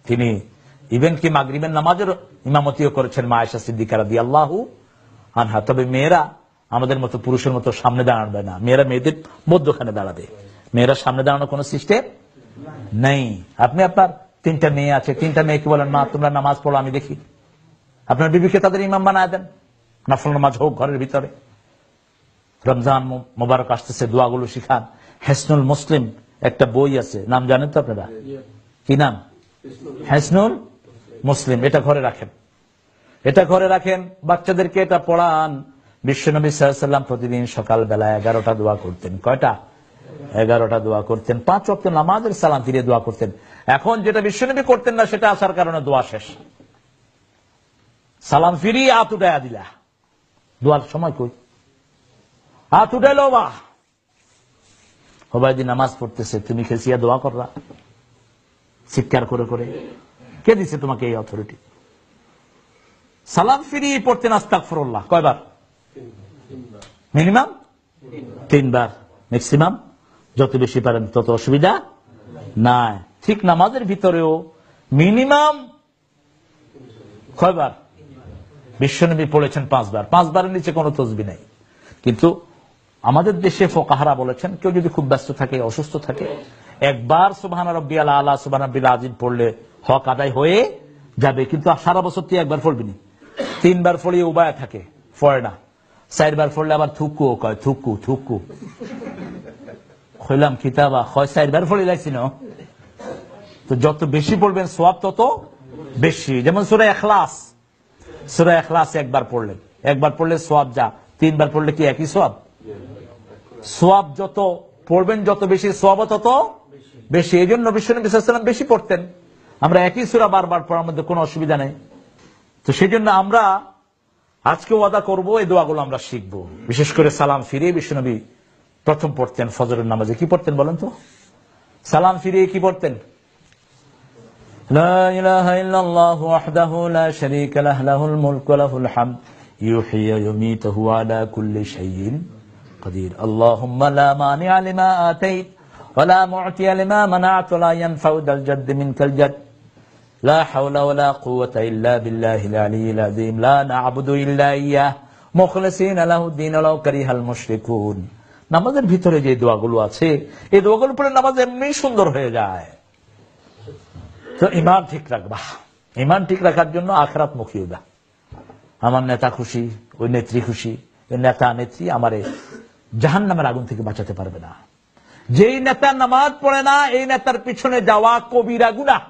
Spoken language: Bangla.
তিনি ইভেন কি মাগরিবের নামাজের ইমামতিও করেছেন মা আয়েশা সিদ্দিকা রাদিয়াল্লাহু আনহা। তবে মেয়েরা আমাদের মতো পুরুষের মতো সামনে দাঁড়াবে না, মেয়েরা মেয়েদের মধ্যখানে দাঁড়াবে। মেয়েরা সামনে দাঁড়ানোর কোন সিস্টেম নেই। আপনি আপনার 3টা মেয়ে আছে, 3টা মেয়েকে বলেন মা তোমরা নামাজ পড়ো আমি দেখি, আপনার বিবিকে তাদের ইমাম বানায় দেন, নফল নামাজ হোক ঘরের ভিতরে। রমজান মোবারক আসতেছে, দোয়াগুলো শিখান। হেসনুল মুসলিম একটা বই আছে, নাম জানেন তো আপনারা? কি নাম? হেসনুল মুসলিম। এটা ঘরে রাখেন, এটা ঘরে রাখেন, বাচ্চাদেরকে এটা পড়ান। বিশ্বনবী সাল্লাল্লাহু আলাইহি ওয়াসাল্লাম প্রতিদিন সকালবেলা 11টা দোয়া করতেন। কয়টা? 11টা দোয়া করতেন। 5 ওয়াক্ত নামাজের সালাম ফিরিয়ে দোয়া করতেন। এখন যেটা বিশ্বনবী করতেন না সেটা আসার কারণে দোয়া শেষ। সালাম ফিরিয়ে হাত উঠাইয়া দিলা, দোয়ার সময় কই? হাত উঠাইলো বা ওবায়দি নামাজ পড়তেছে, তুমি খেসিয়া দোয়া করলা চিৎকার করে করে। কে দিছে তোমাকে এই অথরিটি? সালাম ফিরিয়ে পড়তেন আস্তাগফিরুল্লাহ কয়বার? মিনিমাম 3 বার, ম্যাক্সিমাম যত বেশি পারেন তত অসুবিধা নাই। ঠিক নামাজের ভিতরেও মিনিমাম কয়বার? বিশ্বনবী পড়েছেন 5 বার। 5 বারের নিচে কোনো তসবিহ নাই। কিন্তু আমাদের দেশে ফুকাহারা বলেছেন কেউ যদি খুব ব্যস্ত থাকে, অসুস্থ থাকে, একবার সুবহান রাব্বিয়াল আলা সুবহান রাব্বিল আযীম পড়লে হক আদায় হয়ে যাবে। কিন্তু সারা বছর তুই একবার পড়বিনি, 3 বার পড়িয়ে উবায়া থাকে, পড়ে না। 4 বার পড়লে আবার থুকু কয়, থুকু থুকু কইলাম কিতাবা হয় 4 বার পড়ে লাগছি না। তো যত বেশি পড়বেন সওয়াব তত বেশি। যেমন সূরা ইখলাস, সূরা ইখলাস একবার পড়লেন, একবার পড়লে সওয়াব যা, 3 বার পড়লে কি একই সওয়াব? সওয়াব যত পড়বেন যত বেশি সওয়াব তত বেশি। এই জন্য বিশ্বনবী সাল্লাল্লাহু আলাইহি ওয়াসাল্লাম বেশি পড়তেন। আমরা একই সূরা বারবার পড়ার মধ্যে কোনো অসুবিধা নেই। তো সেই জন্য আমরা আজকে ওয়াদা করব এই দোয়াগুলো আমরা শিখবো। বিশেষ করে সালাম ফিরিয়ে বিশ্বনবী প্রথম পড়তেন ফজরের নামাজে। কি পড়তেন বলেন তো? সালাম ফিরিয়ে কি পড়তেন? লা ইলাহা ইল্লাল্লাহু ওয়াহদাহু লা শারীকা লাহু লাহুল মুলকু ওয়া লাহুল হামদ ইউহয়ি ওয়া ইউমীতু ওয়া আলা কুল্লি শাইইন কাদির। আল্লাহুম্মা লা মানি'a লিমা আতাইত ওয়া লা মু'তিয়া লিমা মানা'ত ওয়া লা ইয়ানফা'ু যাল জাদ্দ মিনকাল জাদ। লা হাওলা ওয়া লা কুওয়াতা ইল্লা বিল্লাহিল আলিয়্যিল আযীম। লা না'বুদু ইল্লা ইয়্যাহু মুখলিসিনা লাহুদ-দীন ওয়া লাউ কারিহাল মুশরিকুন। নামাজের ভিতরে যে দোয়াগুলো আছে, এই দোয়াগুলো পড়ে নামাজ এমনি সুন্দর হয়ে যায়। তো ঈমান ঠিক রাখবা। ঈমান ঠিক রাখার জন্য আখিরাত মুখী হইবা। আমার নেতা খুশি, ওই নেত্রী খুশি, এই নেতা নেত্রী আমারে জাহান্নামের আগুন থেকে বাঁচাতে পারবে না। যেই নেতা নামাজ পড়ে না, এই নেতার পিছনে যাওয়া কবিরা গুনাহ।